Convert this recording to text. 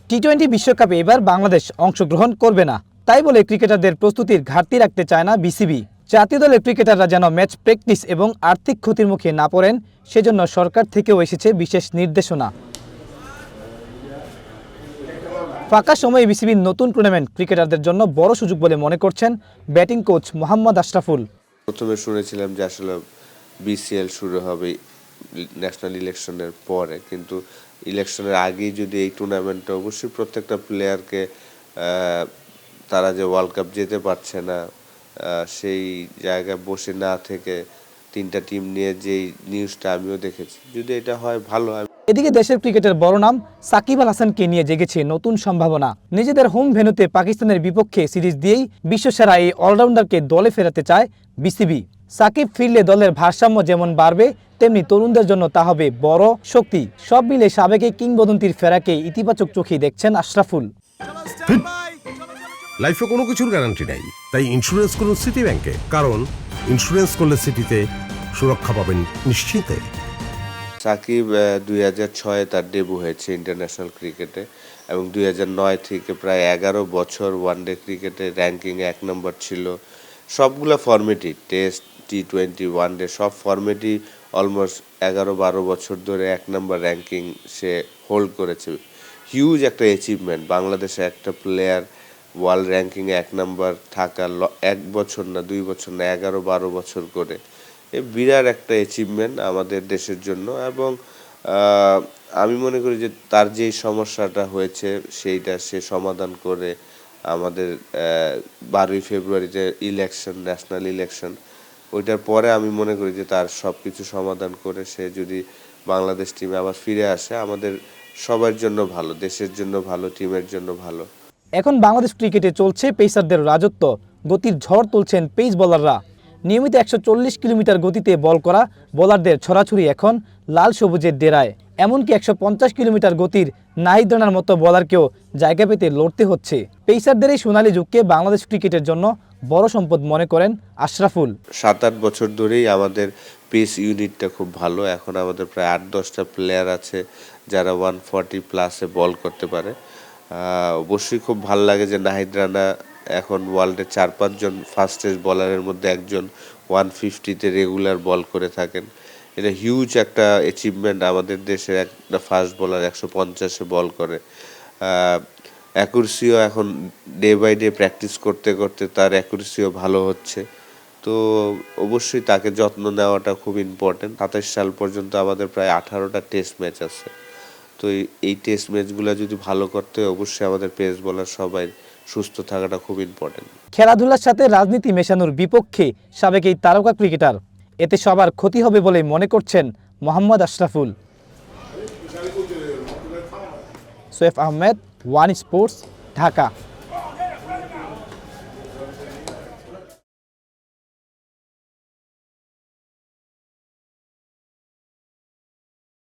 টি-20 বিশ্বকাপে এবার বাংলাদেশ অংশগ্রহণ করবে না, তাই বলে ক্রিকেটারদের প্রস্তুতির ঘাটতি রাখতে চায় না বিসিবি। জাতীয় দলের ক্রিকেটাররা যেন ম্যাচ প্র্যাকটিস এবং আর্থিক ক্ষতির মুখে না পড়েন, সেজন্য সরকার থেকেও এসেছে বিশেষ নির্দেশনা। ফাঁকা সময়ে বিসিবির নতুন টুর্নামেন্ট ক্রিকেটারদের জন্য বড় সুযোগ বলে মনে করছেন ব্যাটিং কোচ মোহাম্মদ আশরাফুল। প্রথমে শুনেছিলাম যে আসলে বিসিএল শুরু হবে ন্যাশনাল ইলেকশনের পরে, কিন্তু ইলেকশনের আগেই যদি এই টুর্নামেন্টটা, অবশ্যই প্রত্যেকটা প্লেয়ারকে তারা যে ওয়ার্ল্ড কাপ যেতে পারছে না সেই জায়গায় বসে না থেকে তিনটা টিম নিয়ে যেই নিউজটা আমিও দেখেছি, যদি এটা হয় ভালো। এদিকে দেশের ক্রিকেটের বড় নাম সাকিব আল হাসানকে নিয়ে জেগেছে নতুন সম্ভাবনা। নিজেদের হোম ভেন্যুতে পাকিস্তানের বিপক্ষে সিরিজ দিয়েই বিশ্বসেরা এই অলরাউন্ডারকে দলে ফেরাতে চায় বিসিবি। সাকিব ফিরলে দলের ভারসাম্য যেমন বাড়বে, তেমনি তরুণদের জন্য তা হবে বড় শক্তি। সব মিলে সাবেক কিংবদন্তির ফেরাকে ইতিবাচক চোখেই দেখছেন আশরাফুল। লাইফে কোনো কিছুর গ্যারান্টি নাই, তাই ইন্স্যুরেন্স করুন সিটি ব্যাংকে, কারণ ইন্স্যুরেন্স করলে সিটিতে সুরক্ষা পাবেন নিশ্চিন্তে। সাকিব 2006-এ তার ডেবু হয়েছে ইন্টারন্যাশনাল ক্রিকেটে, এবং 2009 থেকে প্রায় 11 বছর ওয়ানডে ক্রিকেটে র্যাঙ্কিং 1 নম্বর ছিল। সবগুলো ফর্মেটই, টেস্ট, টি-20, ওয়ানডে, সব ফর্মেটই অলমোস্ট 11-12 বছর ধরে 1 নম্বর র্যাঙ্কিং সে হোল্ড করেছে। হিউজ একটা অ্যাচিভমেন্ট, বাংলাদেশে একটা প্লেয়ার ওয়ার্ল্ড র্যাঙ্কিংয়ে 1 নম্বর থাকা 1 বছর না 2 বছর না 11-12 বছর করে, এ বিরাট একটা অ্যাচিভমেন্ট আমাদের দেশের জন্য। এবং আমি মনে করি যে তার যেই সমস্যাটা হয়েছে সেইটা সে সমাধান করে আমাদের 12ই ফেব্রুয়ারিতে ইলেকশন, ন্যাশনাল ইলেকশন, ওইটার পরে আমি মনে করি যে তার সব কিছু সমাধান করে সে যদি বাংলাদেশ টিমে আবার ফিরে আসে, আমাদের সবার জন্য ভালো, দেশের জন্য ভালো, টিমের জন্য ভালো। এখন বাংলাদেশ ক্রিকেটে চলছে পেসারদের রাজত্ব। গতির ঝড় তুলছেন পেস বোলাররা। নিয়মিত 140 কিলোমিটার গতিতে বল করা বোলারদের ছড়াছড়ি এখন লাল সবুজের ডেরায়। এমনকি 150 কিলোমিটার গতির নাহিদ রানার মতো বোলারকেও জায়গা পেতে লড়তে হচ্ছে। পেসারদের এই সোনালী যুগকে বাংলাদেশ ক্রিকেটের জন্য বড় সম্পদ মনে করেন আশরাফুল। 7-8 বছর ধরেই আমাদের পেস ইউনিটটা খুব ভালো। এখন আমাদের প্রায় 8-10টা প্লেয়ার আছে যারা 140 প্লাসে বল করতে পারে। অবশ্যই খুব ভালো লাগে যে নাহিদ রানা এখন ওয়ার্ল্ডের 4-5 জন ফাস্টেস্ট বলারের মধ্যে একজন 150-তে রেগুলার বল করে থাকেন। এটা হিউজ একটা অ্যাচিভমেন্ট, আমাদের দেশের একটা ফাস্ট বলার 150-এ বল করে। অ্যাকুরেসিও এখন ডে বাই ডে প্র্যাকটিস করতে করতে তার অ্যাকুরেসিও ভালো হচ্ছে। তো অবশ্যই তাকে যত্ন নেওয়াটা খুব ইম্পর্টেন্ট। 27 সাল পর্যন্ত আমাদের প্রায় 18টা টেস্ট ম্যাচ আছে। তো এই টেস্ট ম্যাচগুলো যদি ভালো করতে হয়, অবশ্যই আমাদের পেস বোলার সবাই সুস্থ থাকাটা খুব ইম্পর্টেন্ট। খেলাধুলার সাথে রাজনীতি মেশানোর বিপক্ষে সাবেক এই তারকা ক্রিকেটার। এতে সবার ক্ষতি হবে বলে মনে করছেন মোহাম্মদ আশরাফুল। Shoaib Ahmed, One Sports, Dhaka.